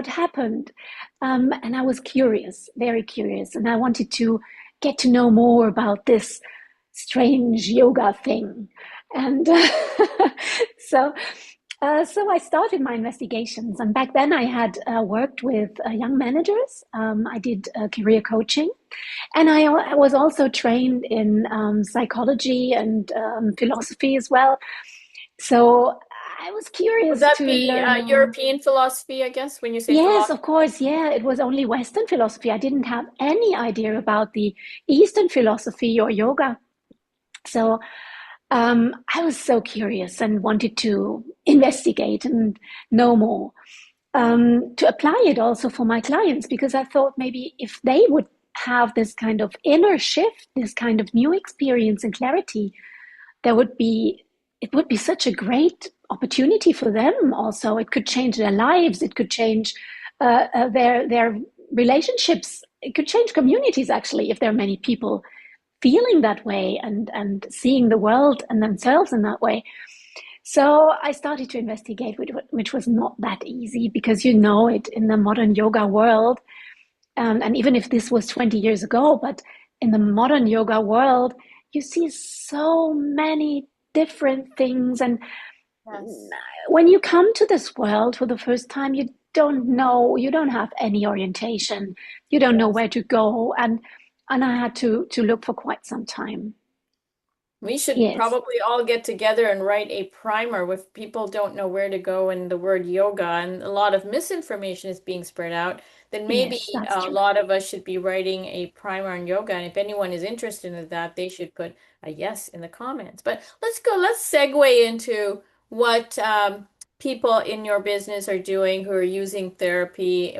what happened? And I was curious, very curious, and I wanted to get to know more about this strange yoga thing. And so, so I started my investigations. And back then, I had worked with young managers. I did career coaching, and I was also trained in psychology and philosophy as well. So I was Would curious that to be learn more. European philosophy, I guess, when you say Yes, philosophy? of course. Yeah, it was only Western philosophy. I didn't have any idea about the Eastern philosophy or yoga. So I was so curious and wanted to investigate and know more, to apply it also for my clients, because I thought maybe if they would have this kind of inner shift, this kind of new experience and clarity, there would be it would be such a great opportunity for them. Also, it could change their lives. It could change their relationships. It could change communities actually if there are many people feeling that way and seeing the world and themselves in that way. So I started to investigate, which was not that easy because you know it in the modern yoga world, and even if this was 20 years ago, but in the modern yoga world, you see so many different things. And Yes. when you come to this world for the first time, you don't know, you don't have any orientation, you don't know Yes. where to go. And I had to look for quite some time. We should Yes, probably all get together and write a primer if people don't know where to go in the word yoga and a lot of misinformation is being spread out, then maybe yes, that's a true. lot of us should be writing a primer on yoga. And if anyone is interested in that, they should put a yes in the comments. But let's segue into what people in your business are doing who are using therapy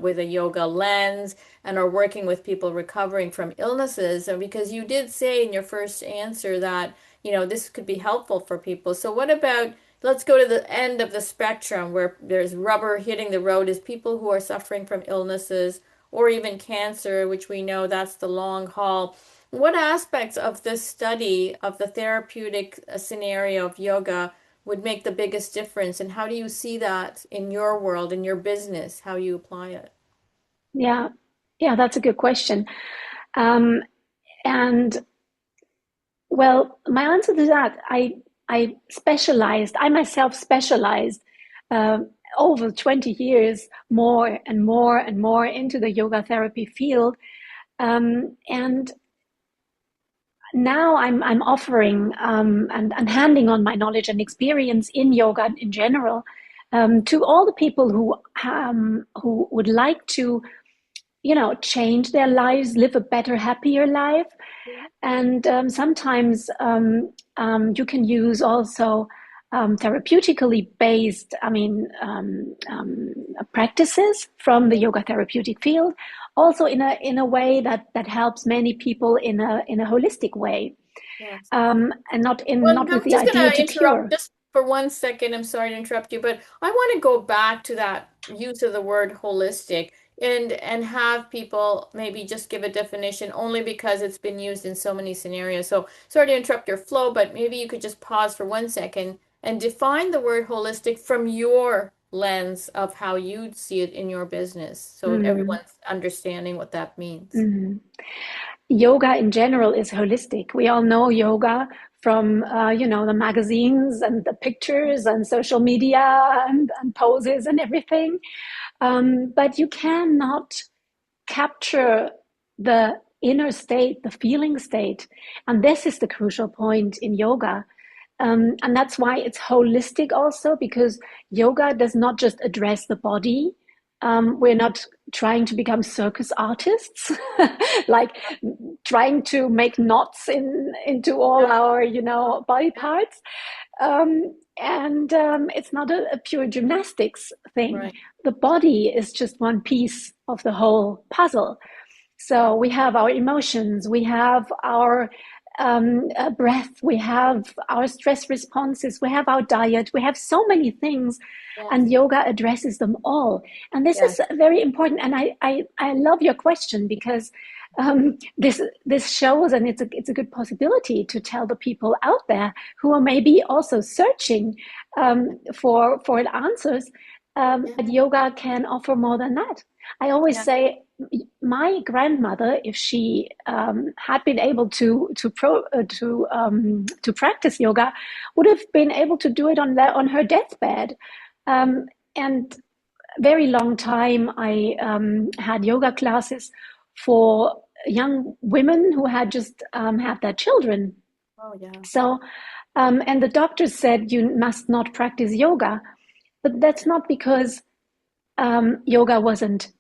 with a yoga lens and are working with people recovering from illnesses. And because you did say in your first answer that, this could be helpful for people. So what about, let's go to the end of the spectrum where there's rubber hitting the road is people who are suffering from illnesses or even cancer, which we know that's the long haul. What aspects of this study of the therapeutic scenario of yoga would make the biggest difference? And how do you see that in your world, in your business, how you apply it? Yeah, yeah, that's a good question. Um, and well, my answer to that, I myself specialized over 20 years more and more and more into the yoga therapy field. And now I'm offering and handing on my knowledge and experience in yoga in general, to all the people who would like to, change their lives, live a better, happier life. And sometimes you can use also therapeutically based, practices from the yoga therapeutic field, also in a way that helps many people in a holistic way, Yes. and Well, not with I'm the just going idea to to interrupt cure. just for 1 second. I'm sorry to interrupt you, but I want to go back to that use of the word holistic and have people maybe just give a definition only because it's been used in so many scenarios. So sorry to interrupt your flow, but maybe you could just pause for 1 second and define the word holistic from your lens of how you see it in your business, so Mm, everyone's understanding what that means. mm. Yoga in general is holistic. We all know yoga from the magazines and the pictures and social media and poses and everything. But you cannot capture the inner state, the feeling state. And this is the crucial point in yoga. And that's why it's holistic also, because yoga does not just address the body. We're not trying to become circus artists, like trying to make knots into all Yeah, our, body yeah, parts. And it's not a pure gymnastics thing. right. The body is just one piece of the whole puzzle. So we have our emotions, we have our breath, we have our stress responses, we have our diet, we have so many things, Yes, and yoga addresses them all. And this is yes. very important. And I love your question because this shows, and it's a good possibility to tell the people out there who are maybe also searching for answers. Yeah. but yoga can offer more than that. I always Yeah. say my grandmother, if she had been able to practice yoga, would have been able to do it on her deathbed. And very long time, I had yoga classes for young women who had just had their children. Oh, yeah. So, and the doctors said you must not practice yoga, but that's not because yoga wasn't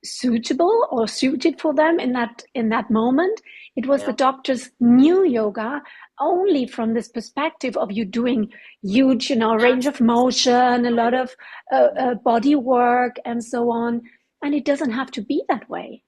suitable or suited for them in that moment. It was the Yeah. doctors knew yoga only from this perspective of you doing huge, range of Gymnastics. motion, a Right. lot of Yeah. body work, and so on. And it doesn't have to be that way.